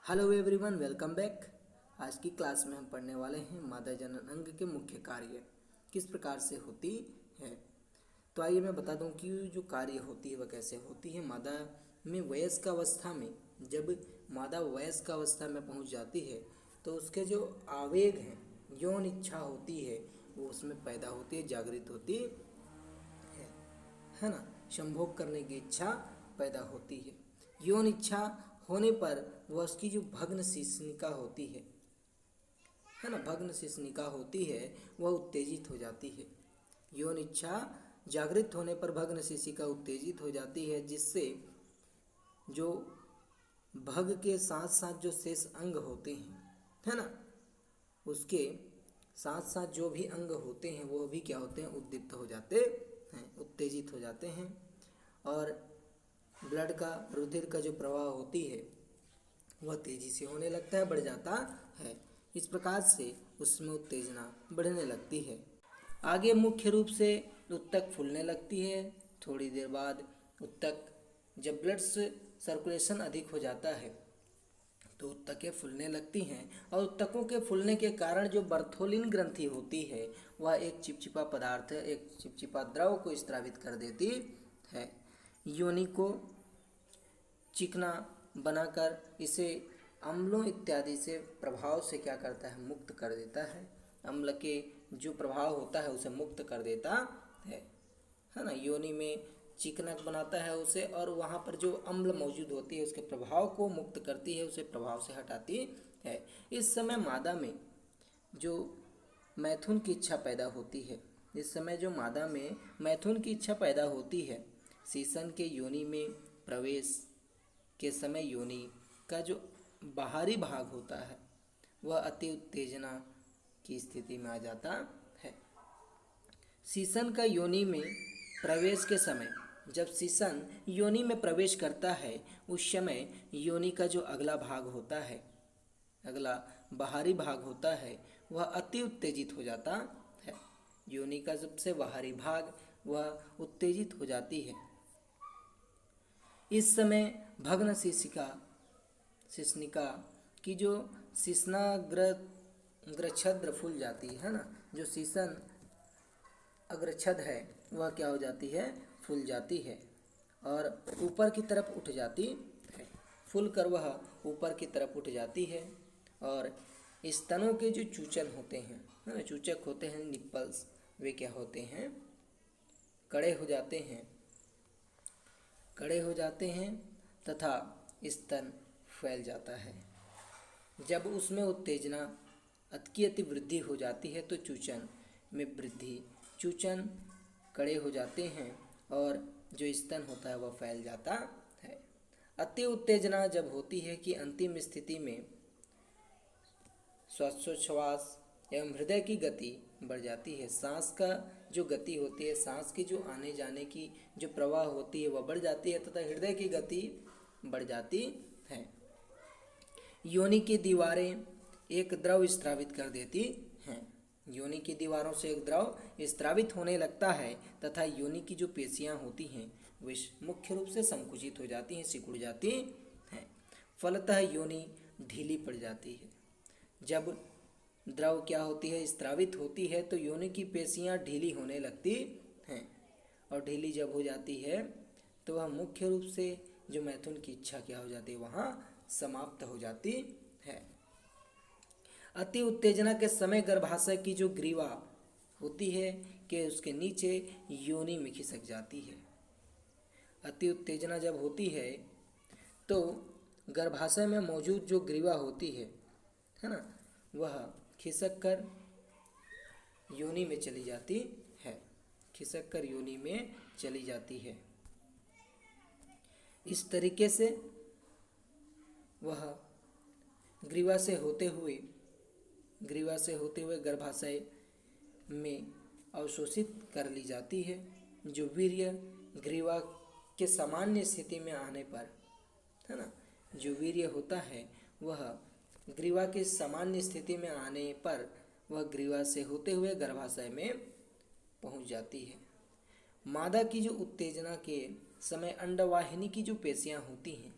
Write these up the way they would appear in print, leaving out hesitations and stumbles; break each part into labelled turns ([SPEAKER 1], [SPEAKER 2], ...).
[SPEAKER 1] Hello everyone, welcome back. आज की class में हम पढ़ने वाले हैं मादा जनन अंग के मुख्य कार्य किस प्रकार से होती है। तो आइए मैं बता दूं कि जो कार्य होती है वह कैसे होती है। मादा में वयस्क अवस्था में, जब मादा वयस्क अवस्था में पहुंच जाती है तो उसके जो आवेग हैं, यौन इच्छा होती है, वो उसमें पैदा होती है, जागृत होती है ना। संभोग करने की इच्छा पैदा होती है। यौन इच्छा होने पर वह उसकी जो भग्न शिश्निका होती है ना, भग्न शिश्निका होती है, वह उत्तेजित हो जाती है। यौन इच्छा जागृत होने पर भग्न शिशिका उत्तेजित हो जाती है, जिससे जो भग के साथ साथ जो शेष अंग होते हैं, है ना, उसके साथ साथ जो भी अंग होते हैं वो भी क्या होते हैं, उद्दीप्त हो जाते हैं, उत्तेजित हो जाते हैं। और ब्लड का, रुधिर का जो प्रवाह होती है वह तेजी से होने लगता है, बढ़ जाता है। इस प्रकार से उसमें उत्तेजना बढ़ने लगती है। आगे मुख्य रूप से उत्तक फूलने लगती है। थोड़ी देर बाद उत्तक, जब ब्लड सर्कुलेशन अधिक हो जाता है तो उत्तकें फूलने लगती हैं, और उत्तकों के फूलने के कारण जो बर्थोलिन ग्रंथि होती है वह एक चिपचिपा पदार्थ, एक चिपचिपा द्रव को स्त्रावित कर देती है। योनि को चिकना बनाकर इसे अम्लों इत्यादि से प्रभाव से क्या करता है, मुक्त कर देता है। अम्ल के जो प्रभाव होता है उसे मुक्त कर देता है ना। योनि में चिकनक बनाता है उसे, और वहाँ पर जो अम्ल मौजूद होती है उसके प्रभाव को मुक्त करती है, उसे प्रभाव से हटाती है। इस समय मादा में जो मैथुन की इच्छा पैदा होती है, इस समय जो मादा में मैथुन की इच्छा पैदा होती है, शीशन के योनि में प्रवेश के समय योनि का जो बाहरी भाग होता है वह अति उत्तेजना की स्थिति में आ जाता है। शीशन का योनि में प्रवेश के समय, जब शीशन योनि में प्रवेश करता है उस समय योनि का जो अगला भाग होता है, अगला बाहरी भाग होता है, वह अति उत्तेजित हो जाता है। योनि का सबसे बाहरी भाग वह उत्तेजित हो जाती है। इस समय भग्न शिश्निका की जो शिश्नाग्रछद्र फूल जाती है ना, जो शीशन अग्रछद है वह क्या हो जाती है, फूल जाती है और ऊपर की तरफ उठ जाती है। फूल कर वह ऊपर की तरफ उठ जाती है, और स्तनों के जो चूचन होते हैं ना, चूचक होते हैं, निप्पल्स, वे क्या होते हैं, कड़े हो जाते हैं, कड़े हो जाते हैं तथा स्तन फैल जाता है। जब उसमें उत्तेजना की अति वृद्धि हो जाती है तो चूचन में वृद्धि, चूचन कड़े हो जाते हैं और जो स्तन होता है वह फैल जाता है। अति उत्तेजना जब होती है कि अंतिम स्थिति में श्वासोच्छ्वास एवं हृदय की गति बढ़ जाती है, सांस का जो गति होती है, सांस की जो आने जाने की जो प्रवाह होती है वह बढ़ जाती है तथा हृदय की गति बढ़ जाती है। योनि की दीवारें एक द्रव स्त्रावित कर देती हैं। योनि की दीवारों से एक द्रव स्त्रावित होने लगता है तथा योनि की जो पेशियां होती हैं वे मुख्य रूप से संकुचित हो जाती हैं, सिकुड़ जाती हैं। फलतः योनि ढीली पड़ जाती है। जब द्रव क्या होती है, स्त्रावित होती है, तो योनि की पेशियां ढीली होने लगती हैं, और ढीली जब हो जाती है तो वह मुख्य रूप से जो मैथुन की इच्छा क्या हो जाती है, वहाँ समाप्त हो जाती है। अति उत्तेजना के समय गर्भाशय की जो ग्रीवा होती है कि उसके नीचे योनि में खिसक जाती है। अति उत्तेजना जब होती है तो गर्भाशय में मौजूद जो ग्रीवा होती है ना, वह खिसक कर योनि में चली जाती है, खिसक कर योनि में चली जाती है। इस तरीके से वह ग्रीवा से होते हुए गर्भाशय में अवशोषित कर ली जाती है। जो वीर्य ग्रीवा के सामान्य स्थिति में आने पर, है ना, जो वीर्य होता है वह ग्रीवा के सामान्य स्थिति में आने पर वह ग्रीवा से होते हुए गर्भाशय में पहुंच जाती है। मादा की जो उत्तेजना के समय अंडवाहिनी की जो पेशियां होती हैं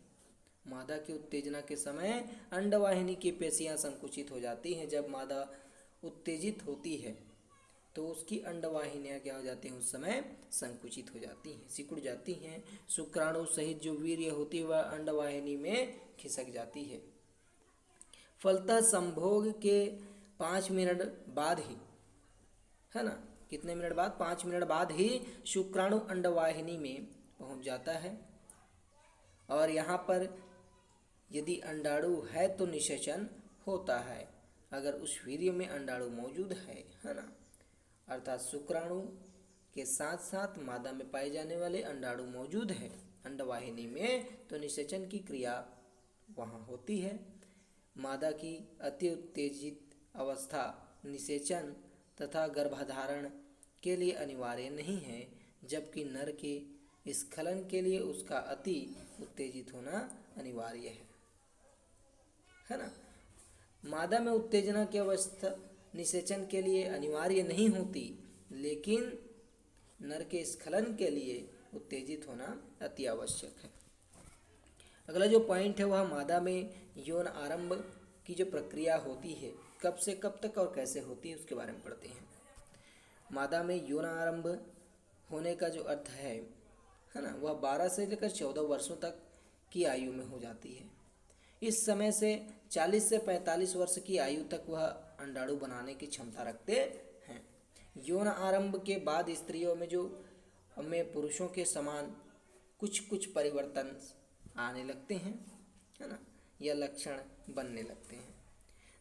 [SPEAKER 1] मादा की उत्तेजना के समय अंडवाहिनी की पेशियां संकुचित हो जाती हैं। जब मादा उत्तेजित होती है तो उसकी अंडवाहिनियां क्या हो जाती हैं, उस समय संकुचित हो जाती हैं, सिकुड़ जाती हैं। शुक्राणु सहित जो वीर्य होती है वह अंडवाहिनी में खिसक जाती है। फलतः संभोग के 5 मिनट बाद ही, है ना, कितने मिनट बाद, 5 मिनट बाद ही शुक्राणु अंडवाहिनी में पहुंच जाता है। और यहाँ पर यदि अंडाणु है तो निषेचन होता है, अगर उस वीर्य में अंडाणु मौजूद है ना, अर्थात शुक्राणु के साथ साथ मादा में पाए जाने वाले अंडाणु मौजूद है अंडवाहिनी में, तो निषेचन की क्रिया वहाँ होती है। मादा की अति उत्तेजित अवस्था निषेचन तथा गर्भधारण के लिए अनिवार्य नहीं है, जबकि नर के स्खलन के लिए उसका अति उत्तेजित होना अनिवार्य है ना। मादा में उत्तेजना की अवस्था निषेचन के लिए अनिवार्य नहीं होती, लेकिन नर के स्खलन के लिए उत्तेजित होना अति आवश्यक है। अगला जो पॉइंट है वह मादा में यौन आरंभ की जो प्रक्रिया होती है, कब से कब तक और कैसे होती है, उसके बारे में पढ़ते हैं। मादा में यौन आरंभ होने का जो अर्थ है ना, वह 12 से लेकर 14 वर्षों तक की आयु में हो जाती है। इस समय से 40 से 45 वर्ष की आयु तक वह अंडाणु बनाने की क्षमता रखते हैं। यौन आरंभ के बाद स्त्रियों में पुरुषों के समान कुछ कुछ परिवर्तन आने लगते हैं, है ना, या लक्षण बनने लगते हैं,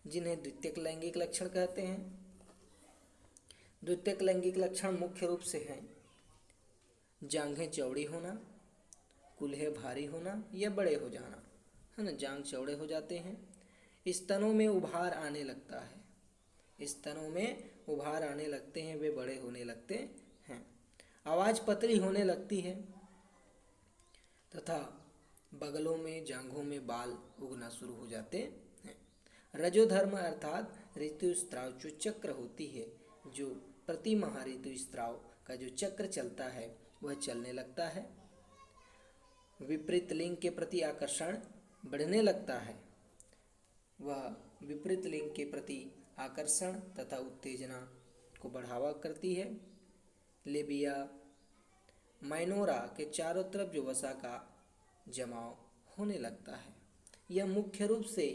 [SPEAKER 1] जिन्हें द्वितीयक लैंगिक लक्षण कहते हैं। द्वितीयक लैंगिक लक्षण मुख्य रूप से हैं जांघें चौड़ी होना, कूल्हे भारी होना या बड़े हो जाना, है ना, जांघ चौड़े हो जाते हैं, स्तनों में उभार आने लगता है, स्तनों में उभार आने लगते हैं, वे बड़े होने लगते हैं, आवाज़ पतली होने लगती है तथा बगलों में जांघों में बाल उगना शुरू हो जाते हैं। रजोधर्म अर्थात ऋतुस्राव जो चक्र होती है, जो प्रति माह ऋतुस्राव का जो चक्र चलता है वह चलने लगता है। विपरीत लिंग के प्रति आकर्षण बढ़ने लगता है, वह विपरीत लिंग के प्रति आकर्षण तथा उत्तेजना को बढ़ावा करती है। लेबिया माइनोरा के चारों तरफ जो वसा का जमाव होने लगता है। यह मुख्य रूप से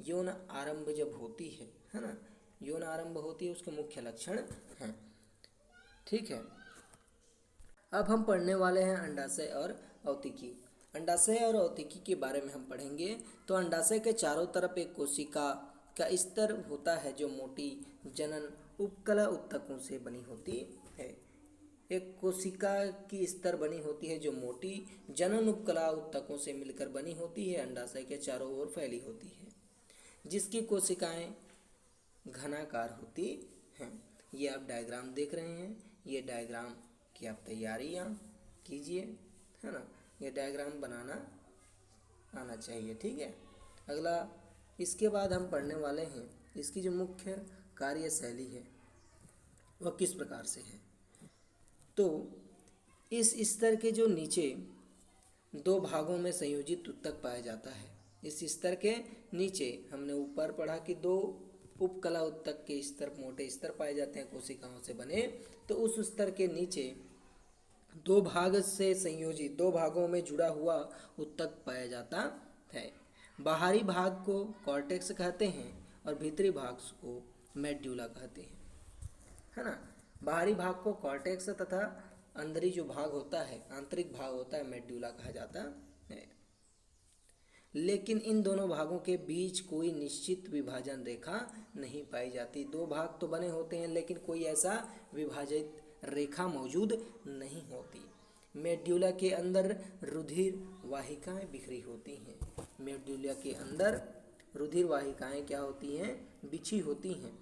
[SPEAKER 1] यौन आरंभ जब होती है ना, यौन आरंभ होती है, उसके मुख्य लक्षण हैं। ठीक है, अब हम पढ़ने वाले हैं अंडाशय और औतिकी। अंडाशय और औतिकी के बारे में हम पढ़ेंगे। तो अंडाशय के चारों तरफ एक कोशिका का स्तर होता है जो मोटी जनन उपकला उत्तकों से बनी होती है। एक कोशिका की स्तर बनी होती है जो मोटी जनन उपकला उत्तकों से मिलकर बनी होती है, अंडाशय के चारों ओर फैली होती है, जिसकी कोशिकाएं घनाकार होती हैं। ये आप डायग्राम देख रहे हैं, ये डायग्राम की आप तैयारियां कीजिए, है ना, ये डायग्राम बनाना आना चाहिए। ठीक है, अगला इसके बाद हम पढ़ने वाले हैं इसकी जो मुख्य कार्यशैली है वह किस प्रकार से है। तो इस स्तर के जो नीचे 2 भागों में संयोजित उत्तक पाया जाता है। इस स्तर के नीचे हमने ऊपर पढ़ा कि 2 उपकला उत्तक के स्तर, मोटे स्तर पाए जाते हैं कोशिकाओं से बने। तो उस स्तर के नीचे 2 भाग से संयोजित 2 भागों में जुड़ा हुआ उत्तक पाया जाता है। बाहरी भाग को कॉर्टेक्स कहते हैं और भीतरी भाग को मेड्यूला कहते हैं, है ना। बाहरी भाग को कॉर्टेक्स तथा अंदरी जो भाग होता है, आंतरिक भाग होता है, मेड्यूला कहा जाता है। लेकिन इन दोनों भागों के बीच कोई निश्चित विभाजन रेखा नहीं पाई जाती। 2 भाग तो बने होते हैं लेकिन कोई ऐसा विभाजित रेखा मौजूद नहीं होती। मेड्यूला के अंदर रुधिर वाहिकाएं बिखरी होती हैं। मेड्यूला के अंदर रुधिर वाहिकाएं क्या होती हैं, बिछी होती हैं।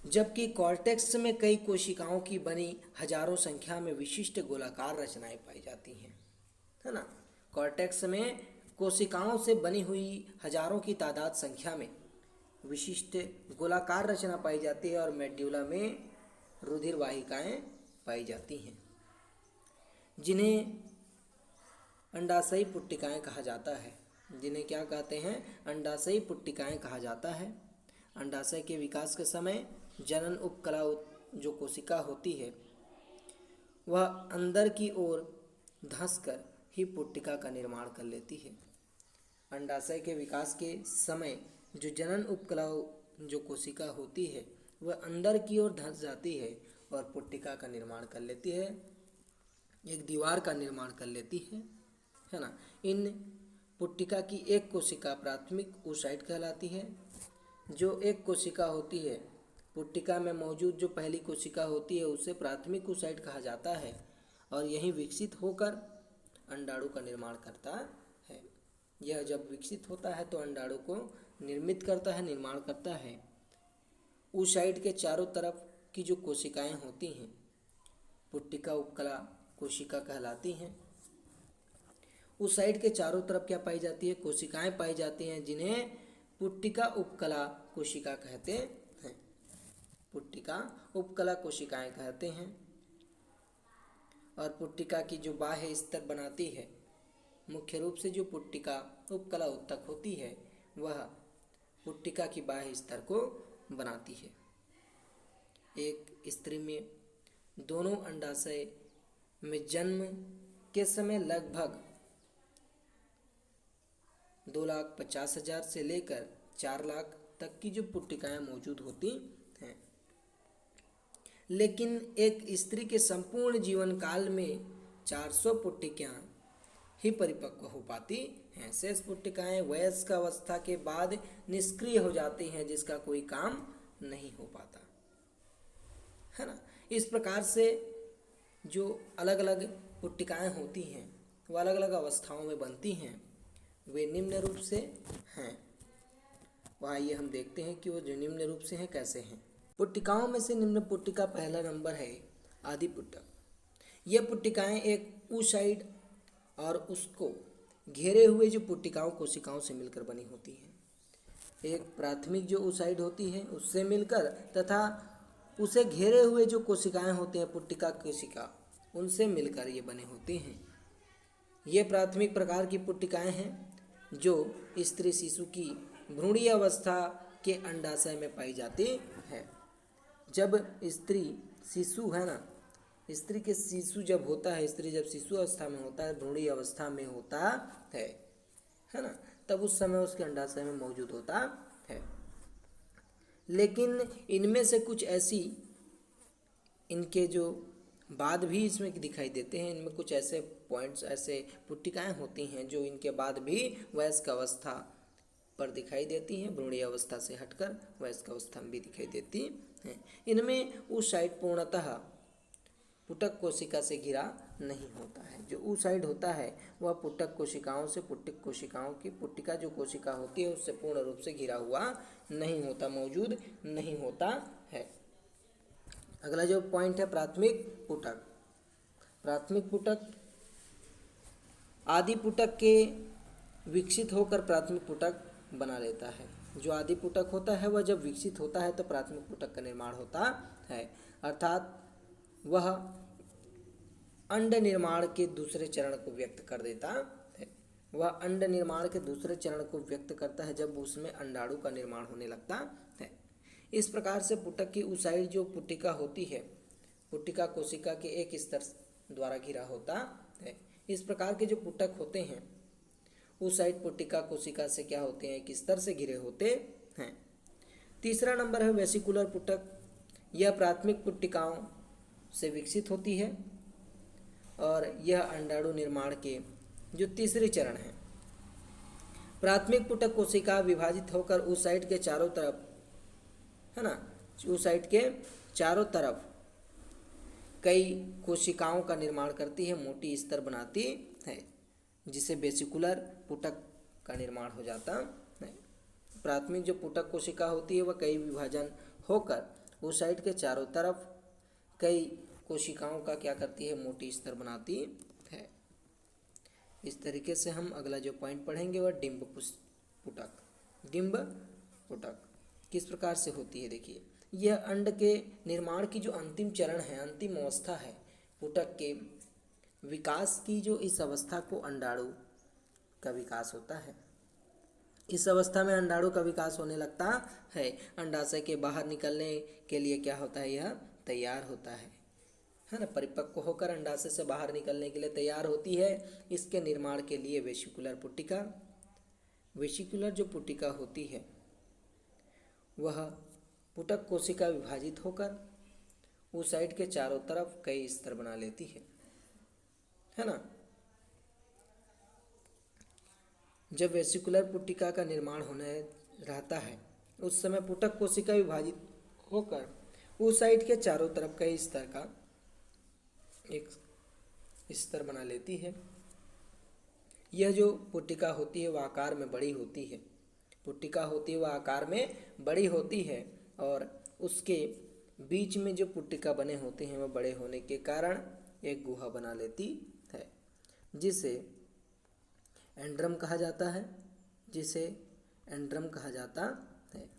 [SPEAKER 1] जबकि कॉर्टेक्स में कई कोशिकाओं की बनी हजारों संख्या में विशिष्ट गोलाकार रचनाएं पाई जाती हैं, है ना। कॉर्टेक्स में कोशिकाओं से बनी हुई हजारों की तादाद संख्या में विशिष्ट गोलाकार रचना पाई जाती है और मेड्यूला में रुधिर वाहिकाएं पाई जाती हैं, जिन्हें अंडाशयी पुट्टिकाएं कहा जाता है। जिन्हें क्या कहते हैं? अंडाशयी पुट्टिकाएं कहा जाता है। अंडाशय के विकास के समय जनन उपकला जो कोशिका होती है वह अंदर की ओर धंसकर ही पुट्टिका का निर्माण कर लेती है। अंडाशय के विकास के समय जो जनन उपकला जो कोशिका होती है वह अंदर की ओर धंस जाती है और पुट्टिका का निर्माण कर लेती है, एक दीवार का निर्माण कर लेती है ना। इन पुट्टिका की एक कोशिका प्राथमिक oocyte कहलाती है। जो एक कोशिका होती है पुट्टिका में मौजूद जो पहली कोशिका होती है उसे प्राथमिक oocyte कहा जाता है और यही विकसित होकर अंडाणु का निर्माण करता है। यह जब विकसित होता है तो अंडाणु को निर्मित करता है, निर्माण करता है। oocyte के चारों तरफ की जो कोशिकाएं होती हैं पुट्टिका उपकला कोशिका कहलाती हैं। oocyte के चारों तरफ क्या पाई जाती है? कोशिकाएं पाई जाती हैं जिन्हें पुट्टिका उपकला कोशिका कहते हैं। पुट्टिका उपकला कोशिकाएं कहते हैं। और पुट्टिका की जो बाह्य स्तर बनाती है, मुख्य रूप से जो पुट्टिका उपकला उत्तक होती है वह पुट्टिका की बाह्य स्तर को बनाती है। एक स्त्री में दोनों अंडाशय में जन्म के समय लगभग 2,50,000 से लेकर 4 लाख तक की जो पुट्टिकाएं मौजूद होती हैं। लेकिन एक स्त्री के संपूर्ण जीवन काल में 400 पुट्टिकाएं ही परिपक्व हो पाती हैं। शेष पुट्टिकाएं वयस्क अवस्था के बाद निष्क्रिय हो जाती हैं, जिसका कोई काम नहीं हो पाता, है ना। इस प्रकार से जो अलग अलग पुट्टिकाएं होती हैं वो अलग अलग अवस्थाओं में बनती हैं। वे निम्न रूप से हैं। वह आइए हम देखते हैं कि वो जो निम्न रूप से हैं कैसे हैं। पुट्टिकाओं में से निम्न पुट्टिका पहला नंबर है आदि पुट्टक। यह पुट्टिकाएं एक oocyte और उसको घेरे हुए जो पुट्टिकाओं कोशिकाओं से मिलकर बनी होती हैं। एक प्राथमिक जो oocyte होती है उससे मिलकर तथा उसे घेरे हुए जो कोशिकाएं होती हैं पुट्टिका कोशिका उनसे मिलकर ये बने होते हैं। ये प्राथमिक प्रकार की पुट्टिकाएं हैं जो स्त्री शिशु की भ्रूणीय अवस्था के अंडाशय में पाई जाती है। जब स्त्री शिशु है ना, स्त्री के शिशु जब होता है, स्त्री जब शिशु अवस्था में होता है, भ्रूणीय अवस्था में होता है ना, तब उस समय उसके अंडाशय में मौजूद होता है। लेकिन इनमें से कुछ ऐसी इनके जो बाद भी इसमें दिखाई देते हैं। इनमें कुछ ऐसे पॉइंट्स, ऐसे पुट्टिकाएं होती हैं जो इनके बाद भी वयस्क अवस्था पर दिखाई देती हैं, भ्रूणीय अवस्था से हटकर वयस्क अवस्था में भी दिखाई देती हैं। इनमें oocyte पूर्णतः पुटक कोशिका से घिरा नहीं होता है। जो oocyte होता है वह पुटक कोशिकाओं से पुट्टिक कोशिकाओं की पुट्टिका जो कोशिका होती है उससे पूर्ण रूप से घिरा हुआ नहीं होता, मौजूद नहीं होता है। अगला जो पॉइंट है प्राथमिक पुटक। प्राथमिक पुटक आदि पुटक के विकसित होकर प्राथमिक पुटक बना लेता है। जो आदि पुटक होता है वह जब विकसित होता है तो प्राथमिक पुटक का निर्माण होता है, अर्थात वह अंड निर्माण के दूसरे चरण को व्यक्त कर देता है। वह अंड निर्माण के दूसरे चरण को व्यक्त करता है जब उसमें अंडाणु का निर्माण होने लगता है। इस प्रकार से पुटक की oocyte जो पुट्टिका होती है पुट्टिका कोशिका के एक स्तर द्वारा घिरा होता है। इस प्रकार के जो पुटक होते हैं oocyte पुट्टिका कोशिका से क्या होते हैं? एक स्तर से घिरे होते हैं। तीसरा नंबर है वेसिकुलर पुटक। यह प्राथमिक पुट्टिकाओं से विकसित होती है और यह अंडाणु निर्माण के जो तीसरे चरण है। प्राथमिक पुटक कोशिका विभाजित होकर oocyte के चारों तरफ, है ना, oocyte के चारों तरफ कई कोशिकाओं का निर्माण करती है, मोटी स्तर बनाती है, जिसे वेसिकुलर पुटक का निर्माण हो जाता है। प्राथमिक जो पुटक कोशिका होती है वह कई विभाजन होकर oocyte के चारों तरफ कई कोशिकाओं का क्या करती है? मोटी स्तर बनाती है। इस तरीके से हम अगला जो पॉइंट पढ़ेंगे वह डिंब पुटक। डिंब पुटक किस प्रकार से होती है? देखिए, यह अंड के निर्माण की जो अंतिम चरण है, अंतिम अवस्था है पुटक के विकास की जो इस अवस्था को अंडाणु का विकास होता है। इस अवस्था में अंडाणु का विकास होने लगता है। अंडाशय के बाहर निकलने के लिए क्या होता है, यह तैयार होता है ना। परिपक्व होकर अंडाशय से बाहर निकलने के लिए तैयार होती है। इसके निर्माण के लिए वेसिकुलर पुट्टिका, वेसिकुलर जो पुट्टिका होती है वह पुटक कोशिका विभाजित होकर oocyte के चारों तरफ कई स्तर बना लेती है ना। जब वेसिकुलर पुट्टिका का निर्माण होने रहता है उस समय पुटक कोशिका विभाजित होकर oocyte के चारों तरफ कई स्तर का एक स्तर बना लेती है। यह जो पुट्टिका होती है वह आकार में बड़ी होती है। पुट्टिका होती है वह आकार में बड़ी होती है और उसके बीच में जो पुट्टिका बने होते हैं वह बड़े होने के कारण एक गुहा बना लेती है, जिसे एंड्रम कहा जाता है, जिसे एंड्रम कहा जाता है।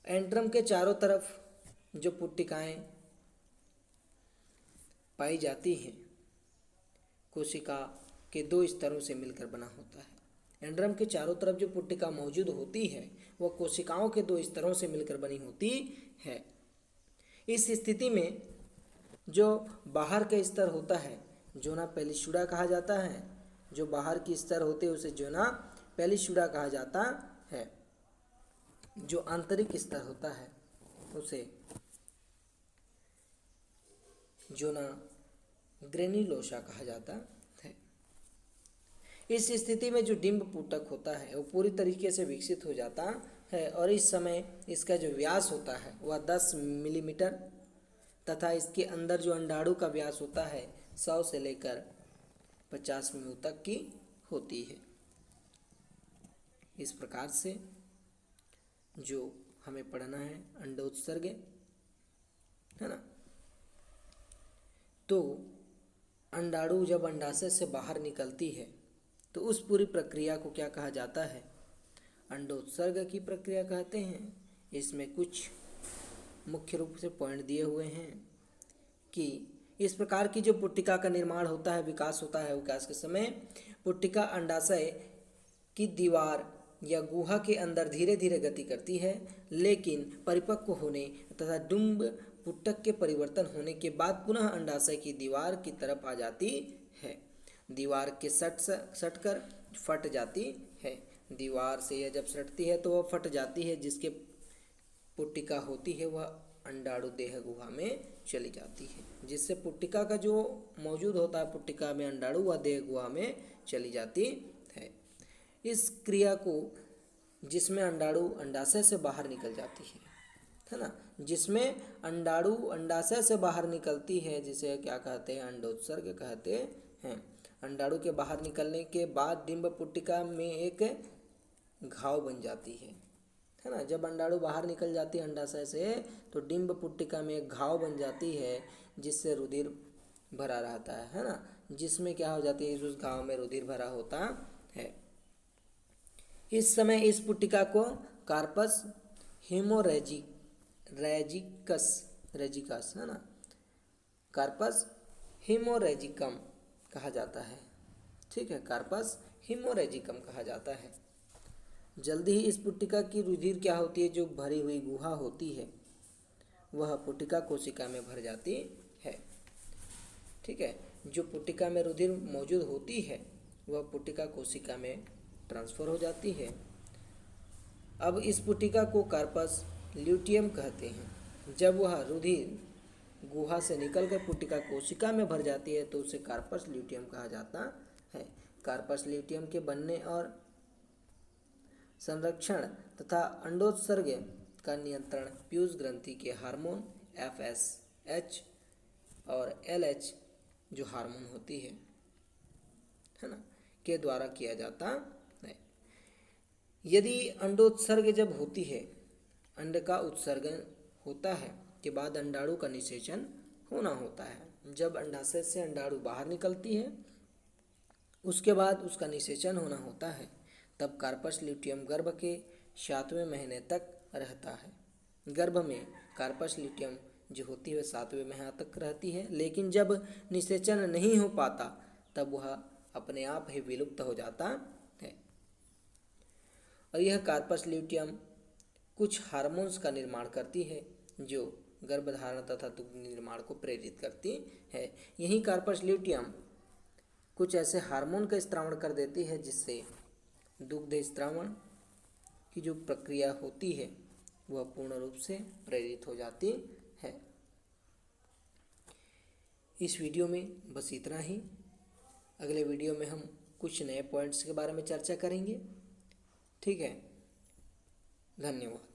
[SPEAKER 1] एंड्रम के चारों तरफ जो पुट्टिकाएं पाई जाती हैं कोशिका के दो स्तरों से मिलकर बना होता है। एंड्रम के चारों तरफ जो पुट्टिका मौजूद होती है वह कोशिकाओं के दो स्तरों से मिलकर बनी होती है। इस स्थिति में जो बाहर का स्तर होता है जोना पेलिसुडा कहा जाता है। जो बाहर की स्तर होते हैं उसे जोना पेलिसुडा कहा जाता है। जो आंतरिक स्तर होता है उसे जोना ग्रेन्युलोसा कहा जाता है। इस स्थिति में जो डिंब पुटक होता है वो पूरी तरीके से विकसित हो जाता है और इस समय इसका जो व्यास होता है वह 10 मिलीमीटर तथा इसके अंदर जो अंडाणु का व्यास होता है 100 से लेकर 50 म्यू तक की होती है। इस प्रकार से जो हमें पढ़ना है अंडोत्सर्ग है ना। तो अंडाणु जब अंडाशय से बाहर निकलती है तो उस पूरी प्रक्रिया को क्या कहा जाता है, अंडोत्सर्ग की प्रक्रिया कहते हैं। इसमें कुछ मुख्य रूप से पॉइंट दिए हुए हैं कि इस प्रकार की जो पुट्टिका का निर्माण होता है, विकास होता है, विकास के समय पुट्टिका अंडाशय की दीवार या गुहा के अंदर धीरे धीरे गति करती है, लेकिन परिपक्व होने तथा डिंब पुटक के परिवर्तन होने के बाद पुनः अंडाशय की दीवार की तरफ आ जाती है। दीवार के सट कर फट जाती है। दीवार से यह जब सटती है तो वह फट जाती है, जिसके पुट्टिका होती है वह अंडाणु देह गुहा में चली जाती है, जिससे पुट्टिका का जो मौजूद होता है पुट्टिका में अंडाणु वह देह गुहा में चली जाती है। इस क्रिया को जिसमें अंडाणु अंडाशय से बाहर निकल जाती है ना, जिसमें अंडाणु अंडाशय से बाहर निकलती है जिसे क्या कहते हैं, अंडोत्सर्ग कहते हैं। अंडाणु के बाहर निकलने के बाद डिंब पुट्टिका में एक घाव बन जाती है ना। जब अंडाणु बाहर निकल जाती है अंडाशय से तो डिंब पुट्टिका में एक घाव बन जाती है जिससे रुधिर भरा रहता है ना। जिसमें क्या हो जाती है, उस घाव में रुधिर भरा होता है। इस समय इस पुट्टिका को कार्पस रेजिकस है ना, कार्पस हीमोरेजिकम कहा जाता है। ठीक है, कार्पस हीमोरेजिकम कहा जाता है। जल्दी ही इस पुट्टिका की रुधिर क्या होती है, जो भरी हुई गुहा होती है वह पुट्टिका कोशिका में भर जाती है। ठीक है, जो पुट्टिका में रुधिर मौजूद होती है वह पुट्टिका कोशिका में ट्रांसफर हो जाती है। अब इस पुट्टिका को कार्पस ल्यूटियम कहते हैं। जब वह रुधिर गुहा से निकलकर पुट्टिका कोशिका में भर जाती है तो उसे कार्पस ल्यूटियम कहा जाता है। कार्पस ल्यूटियम के बनने और संरक्षण तथा अंडोत्सर्ग का नियंत्रण पीयूष ग्रंथि के हार्मोन FSH और LH जो हार्मोन होती है ना, के द्वारा किया जाता है। यदि अंडोत्सर्ग जब होती है, अंड का उत्सर्जन होता है के बाद अंडाणु का निषेचन होना होता है। जब अंडाशय से अंडाणु बाहर निकलती है उसके बाद उसका निषेचन होना होता है, तब कार्पस ल्यूटियम गर्भ के 7वें महीने तक रहता है। गर्भ में कार्पस ल्यूटियम जो होती है वह 7वें माह तक रहती है, लेकिन जब निषेचन नहीं हो पाता तब वह अपने आप ही विलुप्त हो जाता है। और यह कार्पस ल्यूटियम कुछ हार्मोन्स का निर्माण करती है जो गर्भधारण तथा दुग्ध निर्माण को प्रेरित करती है। यही कार्पस ल्यूटियम कुछ ऐसे हार्मोन का स्त्रावण कर देती है जिससे दुग्ध स्त्रावण की जो प्रक्रिया होती है वह पूर्ण रूप से प्रेरित हो जाती है। इस वीडियो में बस इतना ही। अगले वीडियो में हम कुछ नए पॉइंट्स के बारे में चर्चा करेंगे। ठीक है, धन्यवाद।